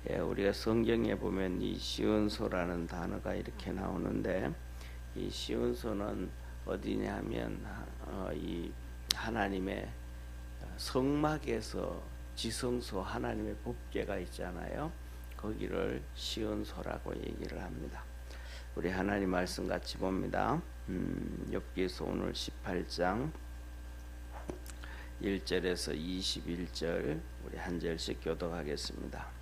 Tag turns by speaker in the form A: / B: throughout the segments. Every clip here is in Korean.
A: 우리가 성경에 보면 이 시온소라는 단어가 이렇게 나오는데, 이 시온소는 어디냐 하면 이 하나님의 성막에서 지성소, 하나님의 법궤가 있잖아요. 거기를 시온소라고 얘기를 합니다. 우리 하나님 말씀 같이 봅니다. 욥기서 오늘 18장 1절에서 21절 우리 한 절씩 교독하겠습니다.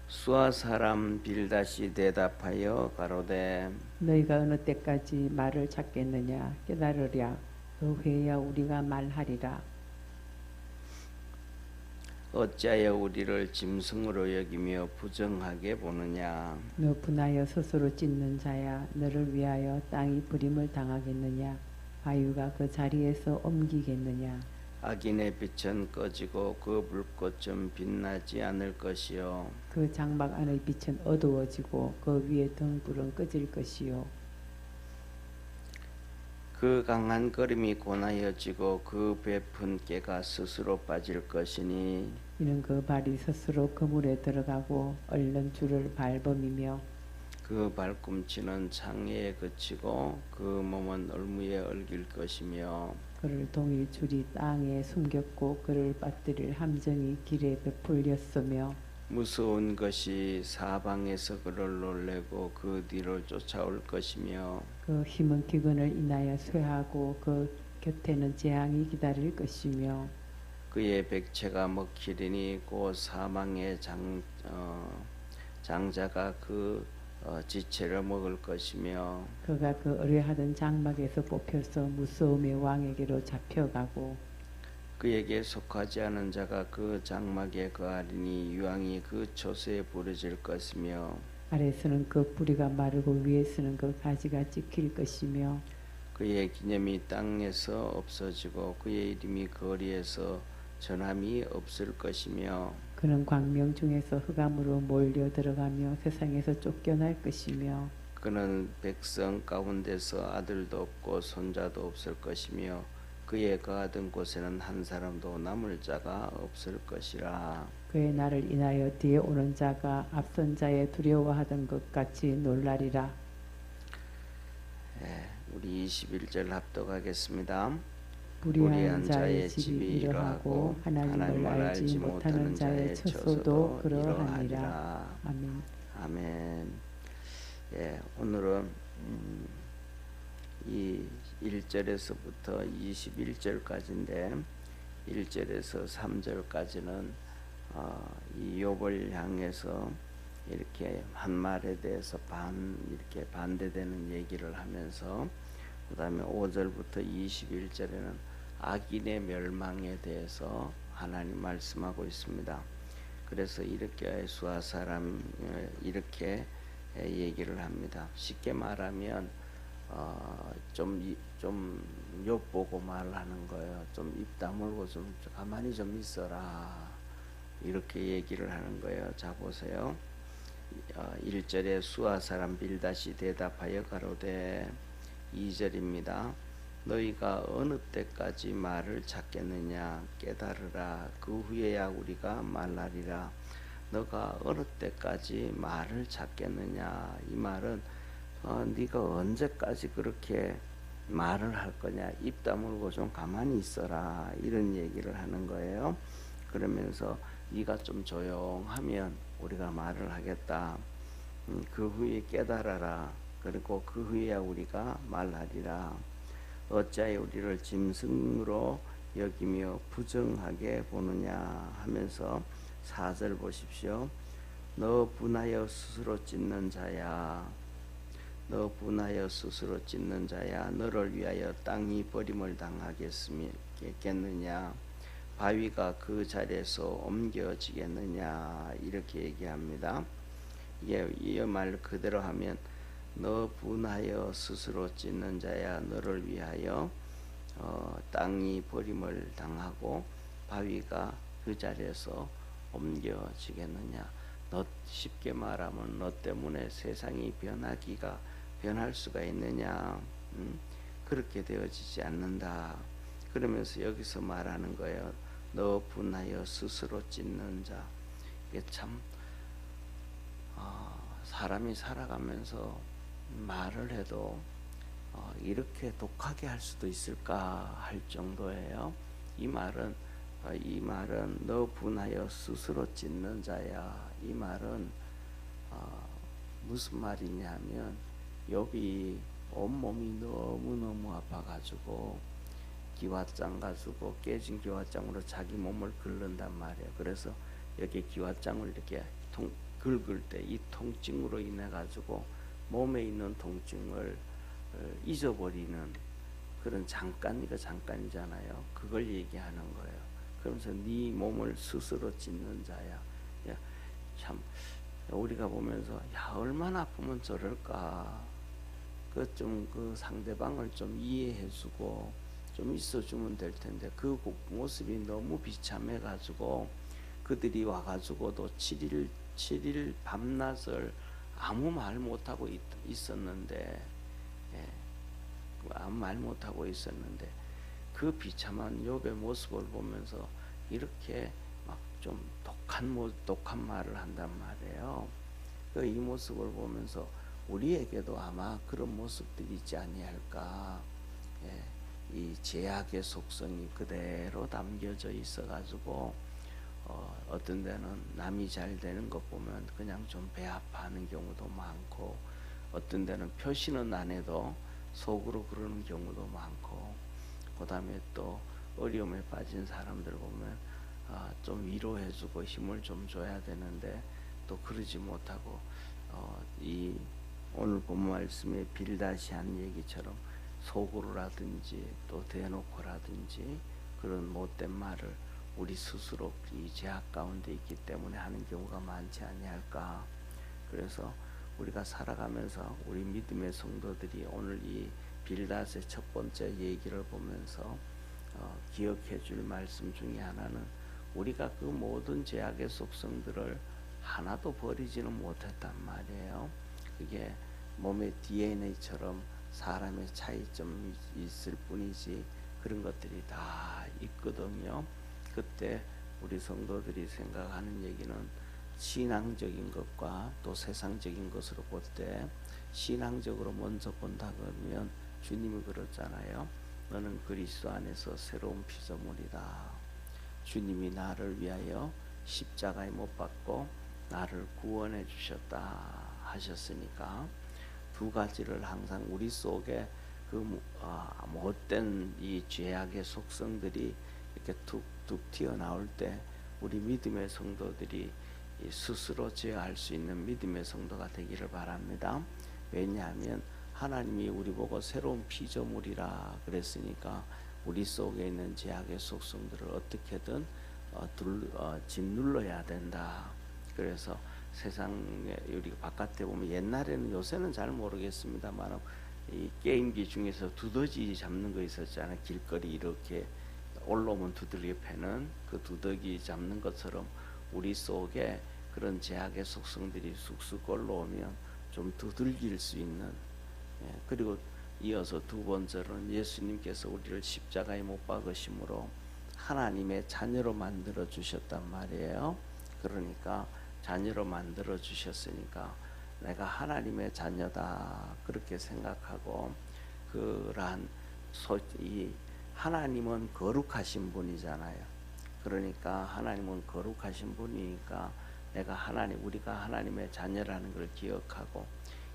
A: 수아 사람 빌닷이 대답하여 가로되
B: 너희가 어느 때까지 말을 찾겠느냐. 깨달으랴. 그 후에야 우리가 말하리라.
A: 어찌하여 우리를 짐승으로 여기며 부정하게 보느냐.
B: 너 분하여 스스로 찢는 자야. 너를 위하여 땅이 부림을 당하겠느냐. 바위가 그 자리에서 옮기겠느냐.
A: 악인의 빛은 꺼지고 그 불꽃은 빛나지 않을 것이요.
B: 그 장막 안의 빛은 어두워지고 그 위에 등불은 꺼질 것이요.
A: 그 강한 걸음이 고나여지고 그 베푼 깨가 스스로 빠질 것이니
B: 이는 그 발이 스스로 그물에 들어가고 얼른 줄을 밟음이며
A: 그 발꿈치는 창에 그치고 그 몸은 얼무에 얽일 것이며
B: 그를 동일 줄이 땅에 숨겼고 그를 빠뜨릴 함정이 길에 베풀렸으며
A: 무서운 것이 사방에서 그를 놀래고 그 뒤를 쫓아올 것이며
B: 그 힘은 기근을 인하여 쇠하고 그 곁에는 재앙이 기다릴 것이며
A: 그의 백체가 먹히리니 곧 사망의 장자가 그 지체를 먹을 것이며
B: 그가 그 의뢰하던 장막에서 뽑혀서 무서움의 왕에게로 잡혀가고
A: 그에게 속하지 않은 자가 그 장막에 거하리니 유황이 그 초소에 부러질 것이며
B: 아래서는 그 뿌리가 마르고 위에서는 그 가지가 찍힐 것이며
A: 그의 기념이 땅에서 없어지고 그의 이름이 거리에서 전함이 없을 것이며
B: 그는 광명 중에서 흑암으로 몰려 들어가며 세상에서 쫓겨날 것이며
A: 그는 백성 가운데서 아들도 없고 손자도 없을 것이며 그의 거하던 곳에는 한 사람도 남을 자가 없을 것이라.
B: 그의 날을 인하여 뒤에 오는 자가 앞선 자의 두려워하던 것 같이 놀라리라.
A: 우리 21절 합독하겠습니다.
B: 불의한 자의 집이 이러하고 하나님을 알지 못하는 자의 처소도 그러하니라. 아멘.
A: 아멘. 오늘은 이 1절에서부터 21절까지인데 1절에서 3절까지는 이 욥을 향해서 이렇게 한 말에 대해서 이렇게 반대되는 얘기를 하면서 그다음에 5절부터 21절에는 악인의 멸망에 대해서 하나님 말씀하고 있습니다. 그래서 이렇게 수아 사람 이렇게 얘기를 합니다. 쉽게 말하면 좀 엿보고 말하는 거예요. 좀 입 다물고 좀 가만히 좀 있어라. 이렇게 얘기를 하는 거예요. 자 보세요. 1절에 수아 사람 빌닷이 대답하여 가로되 2절입니다. 너희가 어느 때까지 말을 찾겠느냐. 깨달으라. 그 후에야 우리가 말하리라. 너가 어느 때까지 말을 찾겠느냐. 이 말은 네가 언제까지 그렇게 말을 할 거냐. 입 다물고 좀 가만히 있어라. 이런 얘기를 하는 거예요. 그러면서 네가 좀 조용하면 우리가 말을 하겠다. 그 후에 깨달아라. 그리고 그 후에야 우리가 말하리라. 어찌하여 우리를 짐승으로 여기며 부정하게 보느냐 하면서 4절 보십시오. 너 분하여 스스로 찢는 자야. 너 분하여 스스로 찢는 자야. 너를 위하여 땅이 버림을 당하겠느냐. 바위가 그 자리에서 옮겨지겠느냐. 이렇게 얘기합니다. 이게 이 말 그대로 하면 너 분하여 스스로 찢는 자야. 너를 위하여 땅이 버림을 당하고 바위가 그 자리에서 옮겨지겠느냐. 너 쉽게 말하면 너 때문에 세상이 변할 수가 있느냐. 그렇게 되어지지 않는다. 그러면서 여기서 말하는 거예요. 너 분하여 스스로 찢는 자. 이게 참 사람이 살아가면서 말을 해도 이렇게 독하게 할 수도 있을까 할 정도예요. 이 말은 너 분하여 스스로 찢는 자야. 이 말은 무슨 말이냐면 욥이 온몸이 너무너무 아파가지고 기왓장 가지고 깨진 기왓장으로 자기 몸을 긁는단 말이에요. 그래서 여기 기왓장을 이렇게 긁을 때 이 통증으로 인해 가지고 몸에 있는 통증을 잊어버리는 그런 이거 잠깐이잖아요. 그걸 얘기하는 거예요. 그러면서 네 몸을 스스로 찢는 자야. 야, 참 우리가 보면서 야 얼마나 아프면 저럴까. 그 상대방을 좀 이해해주고 좀 있어주면 될 텐데 그 모습이 너무 비참해 가지고 그들이 와가지고도 7일 밤낮을 아무 말 못하고 있었는데 아무 말 못하고 있었는데 그 비참한 욥의 모습을 보면서 이렇게 막 좀 독한 말을 한단 말이에요. 이 모습을 보면서 우리에게도 아마 그런 모습들이 있지 아니할까. 이 제약의 속성이 그대로 담겨져 있어가지고 어떤 데는 남이 잘 되는 것 보면 그냥 좀 배 아파하는 경우도 많고 어떤 데는 표시는 안 해도 속으로 그러는 경우도 많고 그 다음에 또 어려움에 빠진 사람들 보면 좀 위로해주고 힘을 좀 줘야 되는데 또 그러지 못하고 이 오늘 본 말씀에 빌다시 한 얘기처럼 속으로라든지 또 대놓고라든지 그런 못된 말을 우리 스스로 이 죄악 가운데 있기 때문에 하는 경우가 많지 아니할까. 그래서 우리가 살아가면서 우리 믿음의 성도들이 오늘 이 빌닷의 첫 번째 얘기를 보면서 기억해 줄 말씀 중에 하나는 우리가 그 모든 죄악의 속성들을 하나도 버리지는 못했단 말이에요. 그게 몸의 DNA처럼 사람의 차이점이 있을 뿐이지 그런 것들이 다 있거든요. 그때 우리 성도들이 생각하는 얘기는 신앙적인 것과 또 세상적인 것으로 볼 때 신앙적으로 먼저 본다 그러면 주님이 그랬잖아요. 너는 그리스도 안에서 새로운 피조물이다. 주님이 나를 위하여 십자가에 못 박고 나를 구원해 주셨다 하셨으니까 두 가지를 항상 우리 속에 못된 이 죄악의 속성들이 이렇게 툭툭 튀어나올 때 우리 믿음의 성도들이 스스로 제어할 수 있는 믿음의 성도가 되기를 바랍니다. 왜냐하면 하나님이 우리 보고 새로운 피조물이라 그랬으니까 우리 속에 있는 죄악의 속성들을 어떻게든 짓눌러야 된다. 그래서 세상에 우리 바깥에 보면 옛날에는 요새는 잘 모르겠습니다만 이 게임기 중에서 두더지 잡는 거 있었잖아요. 길거리 이렇게 올라오면 두들겨 패는 그 두더지 잡는 것처럼 우리 속에 그런 죄악의 속성들이 쑥쑥 올라오면 좀 두들길 수 있는 그리고 이어서 두 번째로는 예수님께서 우리를 십자가에 못 박으심으로 하나님의 자녀로 만들어 주셨단 말이에요. 그러니까 자녀로 만들어 주셨으니까 내가 하나님의 자녀다 그렇게 생각하고 그러한 이 하나님은 거룩하신 분이잖아요. 그러니까 하나님은 거룩하신 분이니까 우리가 하나님의 자녀라는 걸 기억하고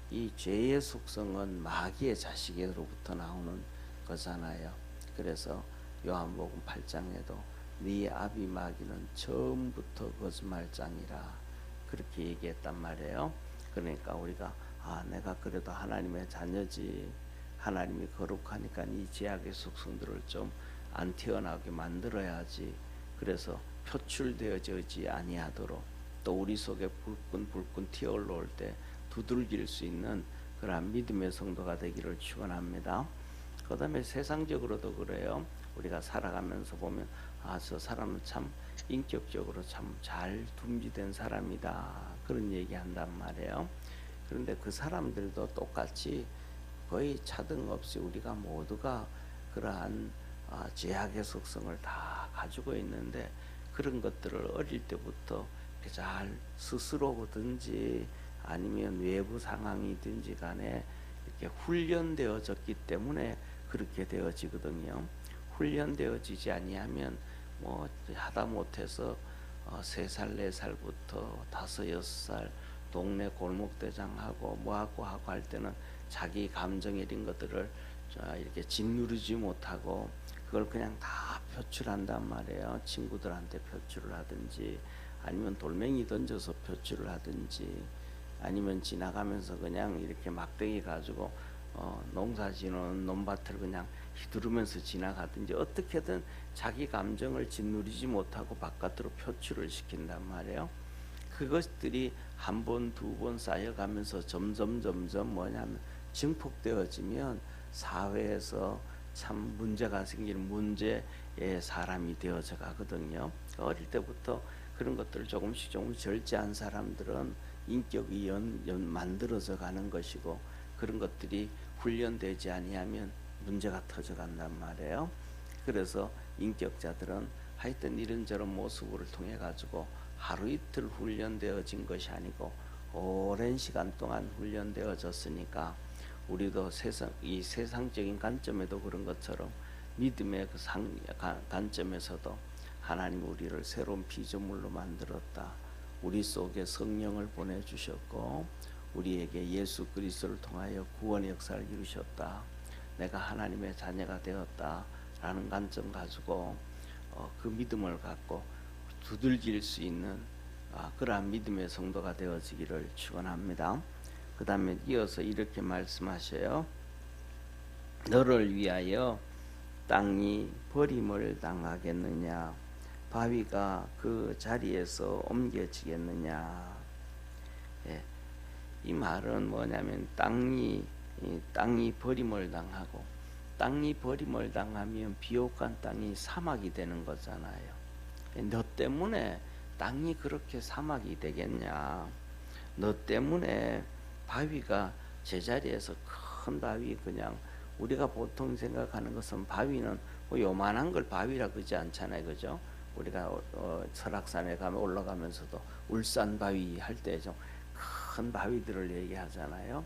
A: 이 죄의 속성은 마귀의 자식으로부터 나오는 거잖아요. 그래서 요한복음 8장에도 네 아비 마귀는 처음부터 거짓말장이라 그렇게 얘기했단 말이에요. 그러니까 우리가 내가 그래도 하나님의 자녀지. 하나님이 거룩하니까 이 죄악의 속성들을 좀 안 튀어나오게 만들어야지. 그래서 표출되어지지 아니하도록 또 우리 속에 불끈 튀어올라올 때 두들길 수 있는 그러한 믿음의 성도가 되기를 축원합니다. 그 다음에 세상적으로도 그래요. 우리가 살아가면서 보면 저 사람은 참 인격적으로 참 잘 둔비된 사람이다 그런 얘기한단 말이에요. 그런데 그 사람들도 똑같이 거의 차등 없이 우리가 모두가 그러한 죄악의 속성을 다 가지고 있는데 그런 것들을 어릴 때부터 이렇게 잘 스스로든지 아니면 외부 상황이든지 간에 이렇게 훈련되어졌기 때문에 그렇게 되어지거든요. 훈련되어지지 아니하면 뭐 하다 못해서 3살 4살부터 5, 6살 동네 골목대장하고 뭐하고 하고 할 때는 자기 감정 이런 것들을 이렇게 짓누르지 못하고 그걸 그냥 다 표출한단 말이에요. 친구들한테 표출을 하든지 아니면 돌멩이 던져서 표출을 하든지 아니면 지나가면서 그냥 이렇게 막대기 가지고 농사 지는 논밭을 그냥 휘두르면서 지나가든지 어떻게든 자기 감정을 짓누르지 못하고 바깥으로 표출을 시킨단 말이에요. 그것들이 한 번, 두 번 쌓여가면서 점점 뭐냐면 증폭되어지면 사회에서 참 문제가 생기는 문제의 사람이 되어져 가거든요. 어릴 때부터 그런 것들을 조금씩 절제한 사람들은 인격이 만들어져 가는 것이고 그런 것들이 훈련되지 아니하면 문제가 터져 간단 말이에요. 그래서 인격자들은 하여튼 이런저런 모습을 통해 가지고 하루 이틀 훈련되어진 것이 아니고 오랜 시간 동안 훈련되어졌으니까 우리도 이 세상적인 관점에도 그런 것처럼 믿음의 그 관점에서도 하나님 우리를 새로운 피조물로 만들었다. 우리 속에 성령을 보내주셨고 우리에게 예수 그리스도를 통하여 구원의 역사를 이루셨다. 내가 하나님의 자녀가 되었다. 라는 관점 가지고 그 믿음을 갖고 두들길 수 있는 그러한 믿음의 성도가 되어지기를 축원합니다. 그 다음에 이어서 이렇게 말씀하셔요. 너를 위하여 땅이 버림을 당하겠느냐? 바위가 그 자리에서 옮겨지겠느냐? 예, 이 말은 뭐냐면 땅이 버림을 당하고 땅이 버림을 당하면 비옥한 땅이 사막이 되는 거잖아요. 너 때문에 땅이 그렇게 사막이 되겠냐? 너 때문에 바위가 제자리에서 큰 바위 그냥 우리가 보통 생각하는 것은 바위는 뭐 요만한 걸 바위라 그러지 않잖아요, 그죠? 우리가 설악산에 가면 올라가면서도 울산 바위 할 때 좀 큰 바위들을 얘기하잖아요.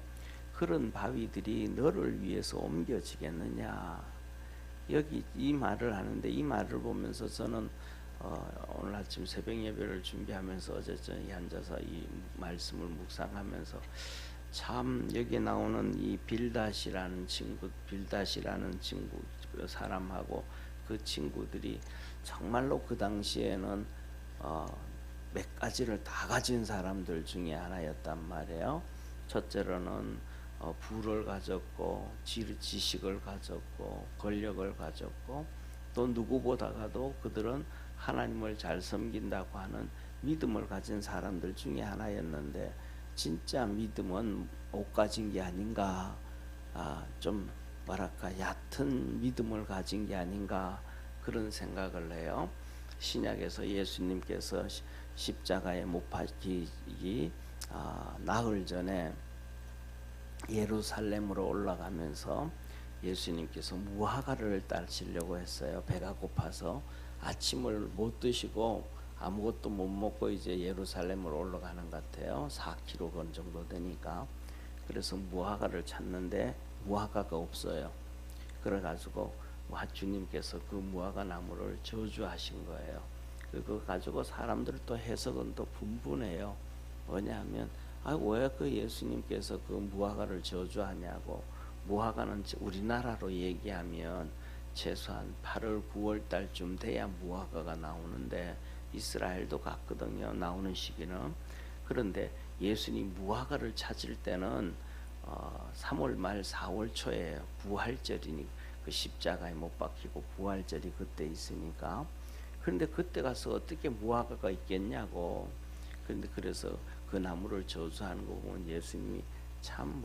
A: 그런 바위들이 너를 위해서 옮겨지겠느냐? 여기 이 말을 하는데 이 말을 보면서 저는 오늘 아침 새벽 예배를 준비하면서 어제 저녁에 앉아서 이 말씀을 묵상하면서 참 여기 나오는 이 빌닷이라는 친구 사람하고 그 친구들이 정말로 그 당시에는 몇 가지를 다 가진 사람들 중에 하나였단 말이에요. 첫째로는 부를 가졌고 지식을 가졌고 권력을 가졌고 또 누구보다가도 그들은 하나님을 잘 섬긴다고 하는 믿음을 가진 사람들 중에 하나였는데 진짜 믿음은 못 가진 게 아닌가, 좀 뭐랄까 얕은 믿음을 가진 게 아닌가 그런 생각을 해요. 신약에서 예수님께서 십자가에 못 박히기 나흘 전에 예루살렘으로 올라가면서 예수님께서 무화과를 따시려고 했어요. 배가 고파서 아침을 못 드시고 아무것도 못 먹고 이제 예루살렘으로 올라가는 것 같아요. 4km 정도 되니까. 그래서 무화과를 찾는데 무화과가 없어요. 그래가지고 주님께서 그 무화과 나무를 저주하신 거예요. 그거 가지고 사람들 또 해석은 또 분분해요. 뭐냐면 왜 그 예수님께서 그 무화과를 저주하냐고. 무화과는 우리나라로 얘기하면 최소한 8월 9월 달쯤 돼야 무화과가 나오는데 이스라엘도 같거든요. 나오는 시기는. 그런데 예수님 무화과를 찾을 때는 3월 말 4월 초에 부활절이니 그 십자가에 못 박히고 부활절이 그때 있으니까. 그런데 그때 가서 어떻게 무화과가 있겠냐고. 그런데 그래서 그 나무를 저주하는 거 보면 예수님이 참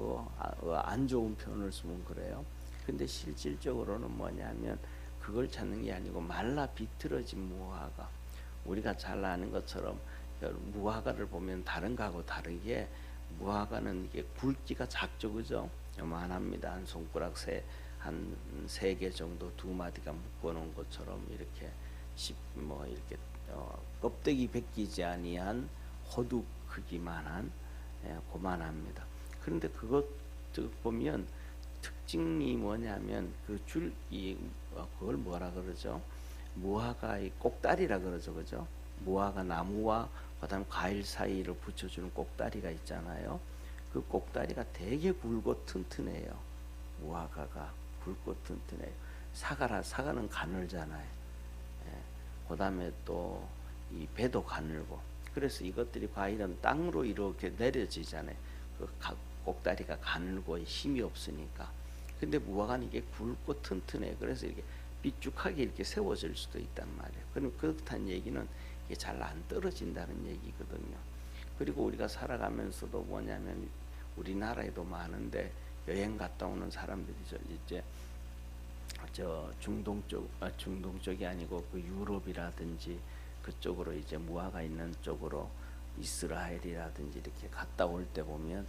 A: 안 좋은 표현을 쓰면 그래요. 근데 실질적으로는 뭐냐면 그걸 찾는 게 아니고 말라 비틀어진 무화과. 우리가 잘 아는 것처럼 무화과를 보면 다른 거하고 다르게 무화과는 이게 굵기가 작죠, 그죠? 요만합니다. 한 손가락 한 3개 정도 2마디가 묶어놓은 것처럼 이렇게 이렇게 껍데기 벗기지 아니한 호두 크기만한 고만합니다. 그런데 그것 보면 특징이 뭐냐면 그 줄기 그걸 뭐라 그러죠? 무화과의 꼭다리라 그러죠, 그죠? 무화과 나무와 그다음 과일 사이를 붙여주는 꼭다리가 있잖아요. 그 꼭다리가 되게 굵고 튼튼해요. 무화과가 굵고 튼튼해요. 사과는 가늘잖아요. 그다음에 또 이 배도 가늘고, 그래서 이것들이 과일은 땅으로 이렇게 내려지잖아요. 그 꼭다리가 가늘고 힘이 없으니까. 근데 무화과는 이게 굵고 튼튼해요. 그래서 이렇게 삐쭉하게 이렇게 세워질 수도 있단 말이에요. 그럼 그렇다는 얘기는 이게 잘 안 떨어진다는 얘기거든요. 그리고 우리가 살아가면서도 뭐냐면 우리나라에도 많은데 여행 갔다 오는 사람들이 이제 저 중동 쪽이 아니고 그 유럽이라든지 그쪽으로 이제 무화과 있는 쪽으로 이스라엘이라든지 이렇게 갔다 올 때 보면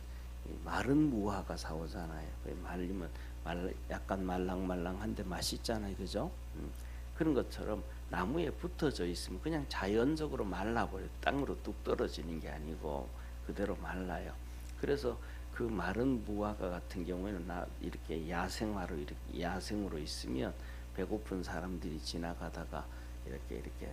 A: 마른 무화과 사오잖아요. 말리면 약간 말랑말랑한데 맛있잖아요, 그죠? 그런 것처럼 나무에 붙어져 있으면 그냥 자연적으로 말라버려. 땅으로 뚝 떨어지는 게 아니고 그대로 말라요. 그래서 그 마른 무화과 같은 경우에는 이렇게 야생으로 있으면 배고픈 사람들이 지나가다가 이렇게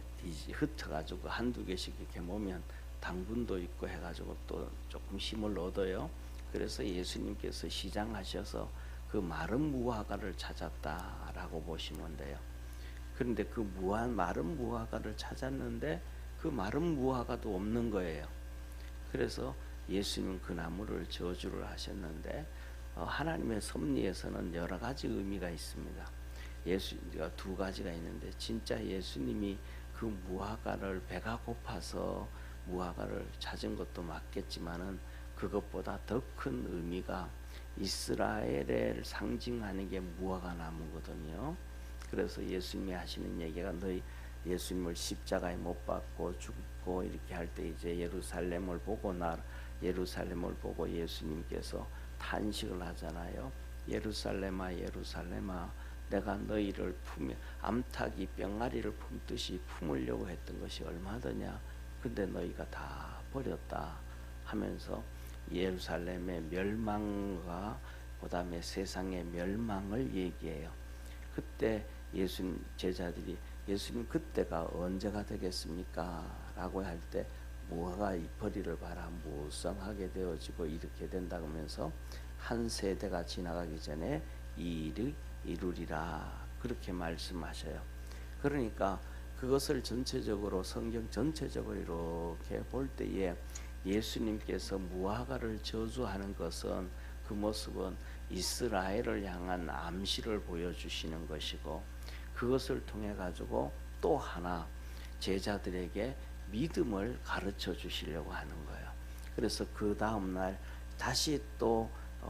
A: 흩어가지고 한두 개씩 이렇게 모으면 당분도 있고 해가지고 또 조금 힘을 얻어요. 그래서 예수님께서 시장하셔서 그 마른 무화과를 찾았다라고 보시면 돼요. 그런데 그 마른 무화과를 찾았는데 그 마른 무화과도 없는 거예요. 그래서 예수님은 그 나무를 저주를 하셨는데 하나님의 섭리에서는 여러 가지 의미가 있습니다. 예수가 두 가지가 있는데, 진짜 예수님이 그 무화과를 배가 고파서 무화과를 찾은 것도 맞겠지만은 그것보다 더 큰 의미가 이스라엘을 상징하는 게 무화과 나무거든요. 그래서 예수님이 하시는 얘기가 예수님을 십자가에 못 박고 죽고 이렇게 할 때 이제 예루살렘을 보고 예수님께서 탄식을 하잖아요. 예루살렘아 예루살렘아, 내가 너희를 암탉이 병아리를 품듯이 품으려고 했던 것이 얼마더냐. 근데 너희가 다 버렸다 하면서 예루살렘의 멸망과 그다음에 세상의 멸망을 얘기해요. 그때 예수님 제자들이 예수님 그때가 언제가 되겠습니까? 라고 할 때 무화과 잎퍼리를 봐라 무성하게 되어지고 이렇게 된다고 하면서 한 세대가 지나가기 전에 이 일이 이루리라 그렇게 말씀하셔요. 그러니까 그것을 전체적으로 성경 전체적으로 이렇게 볼 때에 예수님께서 무화과를 저주하는 것은 그 모습은 이스라엘을 향한 암시를 보여주시는 것이고, 그것을 통해 가지고 또 하나 제자들에게 믿음을 가르쳐 주시려고 하는 거예요. 그래서 그 다음 날 다시 또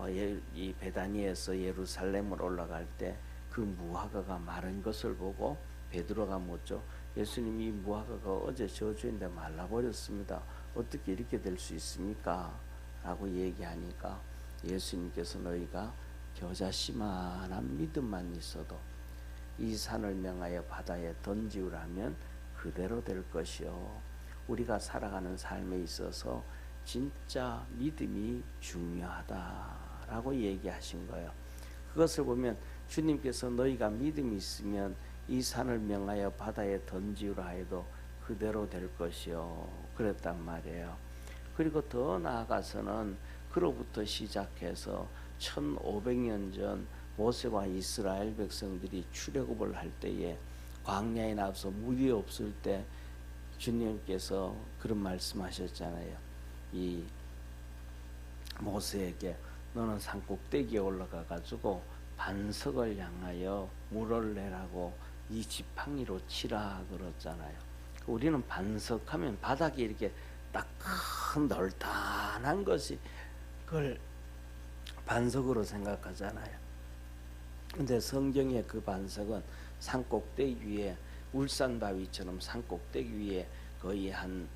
A: 이 베다니에서 예루살렘으로 올라갈 때 그 무화과가 마른 것을 보고 베드로가 묻죠. 예수님이 무화과가 어제 저주인데 말라버렸습니다. 어떻게 이렇게 될 수 있습니까? 라고 얘기하니까 예수님께서 너희가 겨자씨만한 믿음만 있어도 이 산을 명하여 바다에 던지우라면 그대로 될 것이요. 우리가 살아가는 삶에 있어서 진짜 믿음이 중요하다라고 얘기하신 거예요. 그것을 보면 주님께서 너희가 믿음이 있으면 이 산을 명하여 바다에 던지우라 해도 그대로 될 것이요. 그랬단 말이에요. 그리고 더 나아가서는 그로부터 시작해서 1500년 전 모세와 이스라엘 백성들이 출애굽을 할 때에 광야에 나와서 물이 없을 때 주님께서 그런 말씀하셨잖아요. 이 모세에게 너는 산꼭대기에 올라가 가지고 반석을 향하여 물을 내라고 이 지팡이로 치라 그랬잖아요. 우리는 반석하면 바닥이 이렇게 딱 큰 널따한 것이 그걸 반석으로 생각하잖아요. 근데 성경의 그 반석은 산꼭대기 위에 울산 바위처럼 산꼭대기 위에 거의 한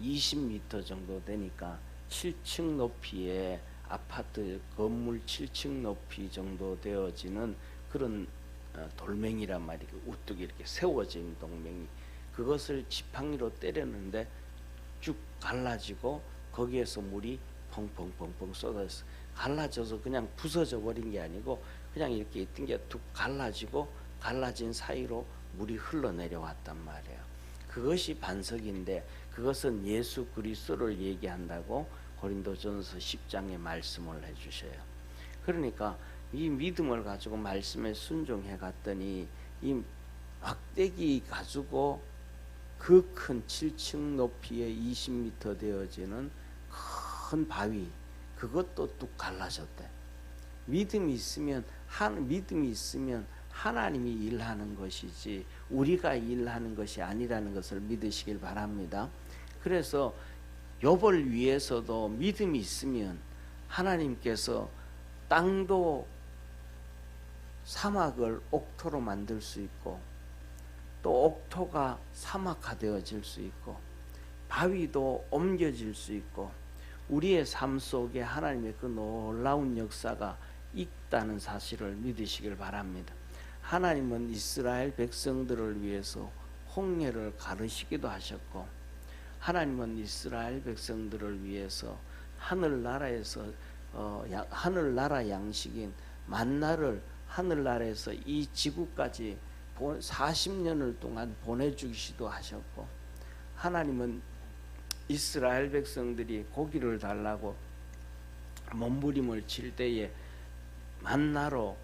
A: 20m 정도 되니까 7층 높이의 아파트 건물 7층 높이 정도 되어지는 그런 돌멩이란 말이에요. 우뚝 이렇게 세워진 돌멩이. 그것을 지팡이로 때렸는데 쭉 갈라지고 거기에서 물이 펑펑펑펑 쏟아졌어. 갈라져서 그냥 부서져 버린 게 아니고 그냥 이렇게 있던 게 툭 갈라지고 갈라진 사이로 물이 흘러내려왔단 말이에요. 그것이 반석인데 그것은 예수 그리스도를 얘기한다고 고린도전서 10장에 말씀을 해주셔요. 그러니까 이 믿음을 가지고 말씀에 순종해 갔더니 이 막대기 가지고 그 큰 7층 높이의 20m 되어지는 큰 바위 그것도 뚝 갈라졌대. 믿음이 있으면 하나님이 일하는 것이지 우리가 일하는 것이 아니라는 것을 믿으시길 바랍니다. 그래서 욥을 위해서도 믿음이 있으면 하나님께서 땅도 사막을 옥토로 만들 수 있고 또 옥토가 사막화되어질 수 있고 바위도 옮겨질 수 있고 우리의 삶 속에 하나님의 그 놀라운 역사가 있다는 사실을 믿으시길 바랍니다. 하나님은 이스라엘 백성들을 위해서 홍해를 가르시기도 하셨고 하나님은 이스라엘 백성들을 위해서 하늘나라에서 하늘나라 양식인 만나를 하늘나라에서 이 지구까지 40년을 동안 보내주시기도 하셨고 하나님은 이스라엘 백성들이 고기를 달라고 몸부림을 칠 때에 만나로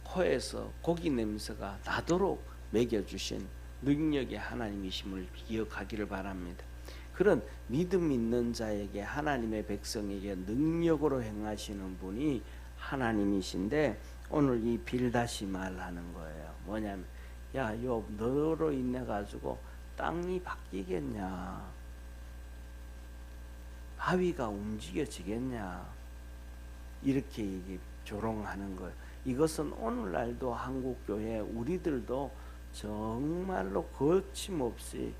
A: 코에서 고기 냄새가 나도록 먹여주신 능력의 하나님이심을 기억하기를 바랍니다. 그런 믿음 있는 자에게 하나님의 백성에게 능력으로 행하시는 분이 하나님이신데 오늘 이 빌다시 말하는 거예요. 뭐냐면 야 욥 너로 인해 가지고 땅이 바뀌겠냐, 바위가 움직여지겠냐 이렇게 조롱하는 거예요. 이것은 오늘날도 한국교회 우리들도 정말로 거침없이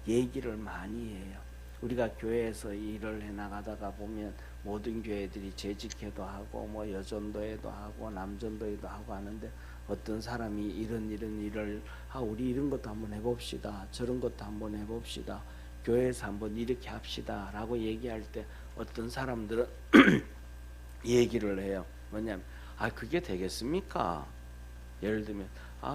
A: 얘기를 많이 해요. 우리가 교회에서 일을 해나가다가 보면 모든 교회들이 재직회도 하고 뭐 여전도회도 하고 남전도회도 하고 하는데 어떤 사람이 이런 일을 우리 이런 것도 한번 해봅시다, 저런 것도 한번 해봅시다, 교회에서 한번 이렇게 합시다 라고 얘기할 때 어떤 사람들은 얘기를 해요. 뭐냐면 그게 되겠습니까? 예를 들면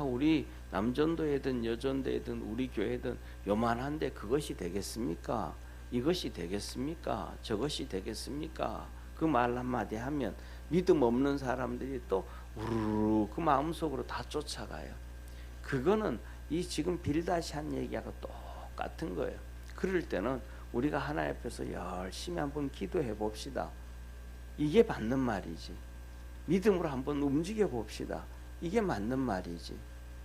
A: 우리 남전도회든 여전도회든 우리 교회든 요만한데 그것이 되겠습니까? 이것이 되겠습니까? 저것이 되겠습니까? 그 말 한마디 하면 믿음 없는 사람들이 또 우르르 그 마음속으로 다 쫓아가요. 그거는 이 지금 빌다시 한 얘기하고 똑같은 거예요. 그럴 때는 우리가 하나님 앞에서 열심히 한번 기도해 봅시다. 이게 맞는 말이지. 믿음으로 한번 움직여 봅시다. 이게 맞는 말이지.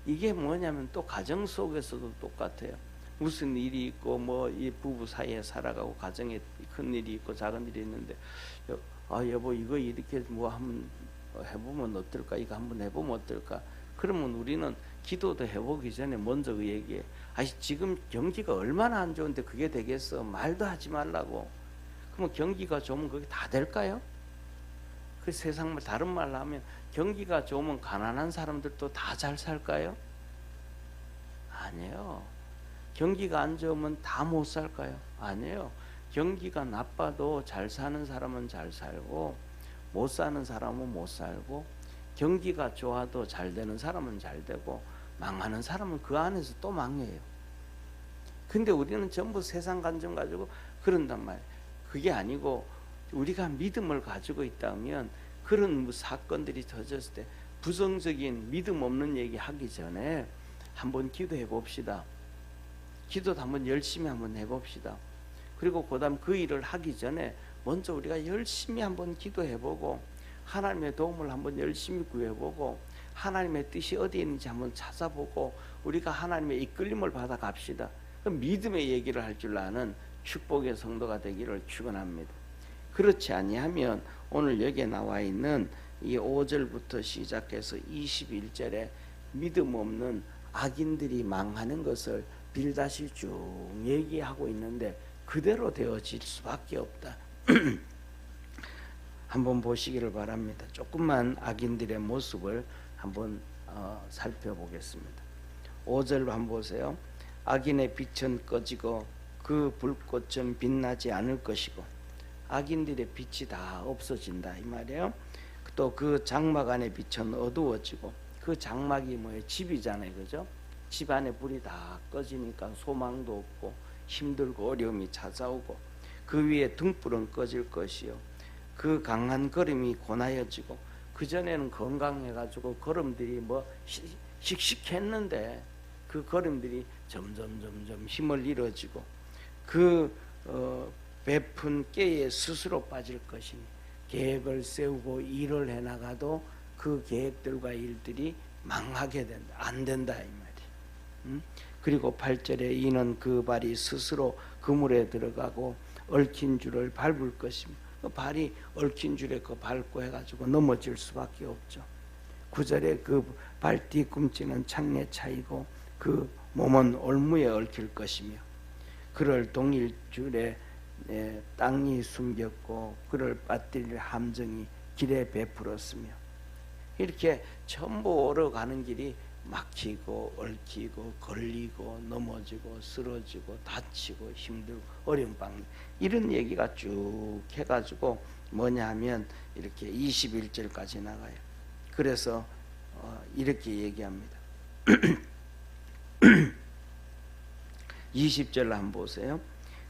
A: 이게 뭐냐면 또 가정 속에서도 똑같아요. 무슨 일이 있고 뭐 이 부부 사이에 살아가고 가정에 큰 일이 있고 작은 일이 있는데 여보 이거 이렇게 뭐 한번 해보면 어떨까? 이거 한번 해보면 어떨까? 그러면 우리는 기도도 해보기 전에 먼저 그 얘기해. 지금 경기가 얼마나 안 좋은데 그게 되겠어? 말도 하지 말라고. 그러면 경기가 좋으면 그게 다 될까요? 그 세상 다른 말로 하면 경기가 좋으면 가난한 사람들도 다 잘 살까요? 아니에요. 경기가 안 좋으면 다 못 살까요? 아니에요. 경기가 나빠도 잘 사는 사람은 잘 살고 못 사는 사람은 못 살고 경기가 좋아도 잘 되는 사람은 잘 되고 망하는 사람은 그 안에서 또 망해요. 근데 우리는 전부 세상 감정 가지고 그런단 말이에요. 그게 아니고 우리가 믿음을 가지고 있다면 그런 사건들이 터졌을 때 부정적인 믿음 없는 얘기 하기 전에 한번 기도해 봅시다. 기도도 한번 열심히 한번 해봅시다. 그리고 그다음 그 일을 하기 전에 먼저 우리가 열심히 한번 기도해보고 하나님의 도움을 한번 열심히 구해보고 하나님의 뜻이 어디에 있는지 한번 찾아보고 우리가 하나님의 이끌림을 받아 갑시다. 믿음의 얘기를 할 줄 아는 축복의 성도가 되기를 축원합니다. 그렇지 아니하면 오늘 여기에 나와 있는 이 5절부터 시작해서 21절에 믿음 없는 악인들이 망하는 것을 빌다시 쭉 얘기하고 있는데 그대로 되어질 수밖에 없다. 한번 보시기를 바랍니다. 조금만 악인들의 모습을 한번 살펴보겠습니다. 5절 한번 보세요. 악인의 빛은 꺼지고 그 불꽃은 빛나지 않을 것이고 악인들의 빛이 다 없어진다 이 말이에요. 또 그 장막 안에 빛은 어두워지고, 그 장막이 뭐예요? 집이잖아요, 그죠? 집 안에 불이 다 꺼지니까 소망도 없고 힘들고 어려움이 찾아오고, 그 위에 등불은 꺼질 것이요 그 강한 걸음이 고나여지고, 그 전에는 건강해가지고 걸음들이 뭐 씩씩했는데 그 걸음들이 점점 힘을 잃어지고, 그 베푼 깨에 스스로 빠질 것이니 계획을 세우고 일을 해나가도 그 계획들과 일들이 망하게 된다, 안 된다 이 말이에요. 그리고 8절에 이는 그 발이 스스로 그물에 들어가고 얽힌 줄을 밟을 것이며, 그 발이 얽힌 줄에 그 밟고 해가지고 넘어질 수밖에 없죠. 9절에 그 발 뒤꿈치는 창에 차이고 그 몸은 올무에 얽힐 것이며, 그를 동일 줄에 땅이 숨겼고 그를 빠뜨릴 함정이 길에 베풀었으며, 이렇게 전부 걸어가는 길이 막히고 얽히고 걸리고 넘어지고 쓰러지고 다치고 힘들고 어려운 방, 이런 얘기가 쭉 해가지고 뭐냐 하면 이렇게 21절까지 나가요. 그래서 이렇게 얘기합니다. 20절 한번 보세요.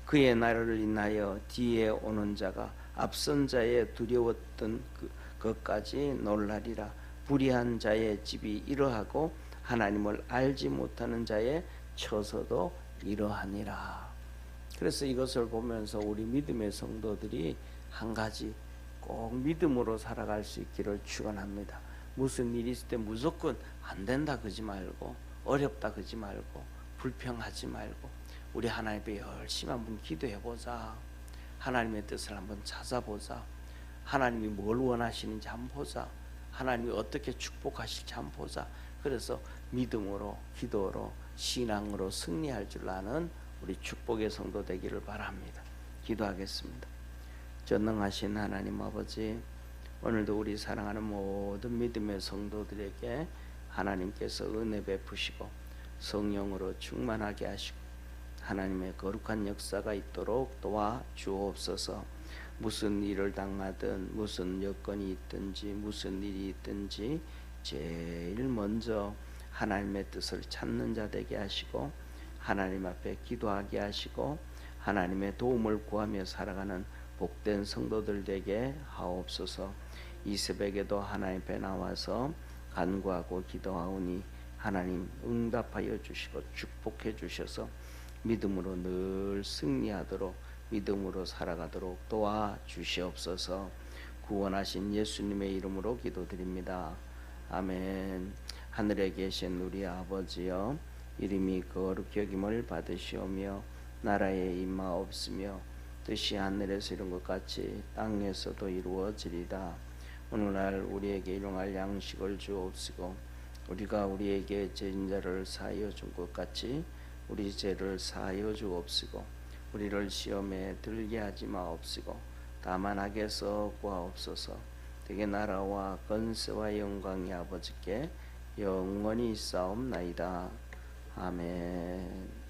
A: 그의 나라를 인하여 뒤에 오는 자가 앞선 자의 두려웠던 것까지 놀라리라. 불의한 자의 집이 이러하고 하나님을 알지 못하는 자의 처소도 이러하니라. 그래서 이것을 보면서 우리 믿음의 성도들이 한 가지 꼭 믿음으로 살아갈 수 있기를 축원합니다. 무슨 일이 있을 때 무조건 안 된다 그러지 말고, 어렵다 그러지 말고, 불평하지 말고, 우리 하나님 앞에 열심히 한번 기도해보자. 하나님의 뜻을 한번 찾아보자. 하나님이 뭘 원하시는지 한번 보자. 하나님이 어떻게 축복하실지 한번 보자. 그래서 믿음으로, 기도로, 신앙으로 승리할 줄 아는 우리 축복의 성도 되기를 바랍니다. 기도하겠습니다. 전능하신 하나님 아버지, 오늘도 우리 사랑하는 모든 믿음의 성도들에게 하나님께서 은혜 베푸시고 성령으로 충만하게 하시고 하나님의 거룩한 역사가 있도록 도와 주옵소서. 무슨 일을 당하든 무슨 여건이 있든지 무슨 일이 있든지 제일 먼저 하나님의 뜻을 찾는 자 되게 하시고 하나님 앞에 기도하게 하시고 하나님의 도움을 구하며 살아가는 복된 성도들 되게 하옵소서. 이 새벽에도 하나님 앞에 나와서 간구하고 기도하오니 하나님 응답하여 주시고 축복해 주셔서 믿음으로 늘 승리하도록, 믿음으로 살아가도록 도와 주시옵소서. 구원하신 예수님의 이름으로 기도드립니다. 아멘. 하늘에 계신 우리 아버지여, 이름이 거룩히 여김을 받으시오며 나라에 임하옵시며 뜻이 하늘에서 이룬 것 같이 땅에서도 이루어지리다. 오늘날 우리에게 일용할 양식을 주옵시고 우리가 우리에게 죄인 자를 사하여 준 것 같이 우리 죄를 사하여 주옵시고 우리를 시험에 들게 하지 마옵시고 다만 악에서 구하옵소서. 되게 나라와 권세와 영광이 아버지께 영원히 있사옵나이다. 아멘.